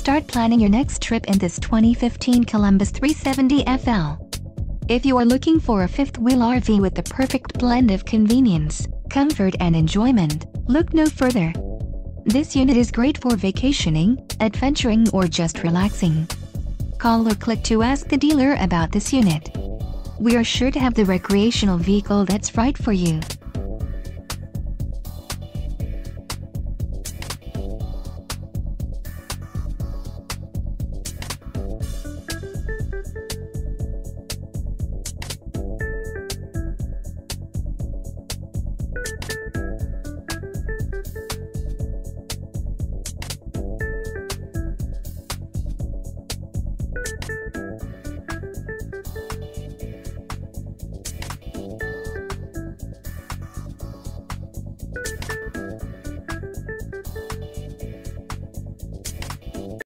Start planning your next trip in this 2015 Columbus 370 FL. If you are looking for a fifth-wheel RV with the perfect blend of convenience, comfort and enjoyment, look no further. This unit is great for vacationing, adventuring or just relaxing. Call or click to ask the dealer about this unit. We are sure to have the recreational vehicle that's right for you.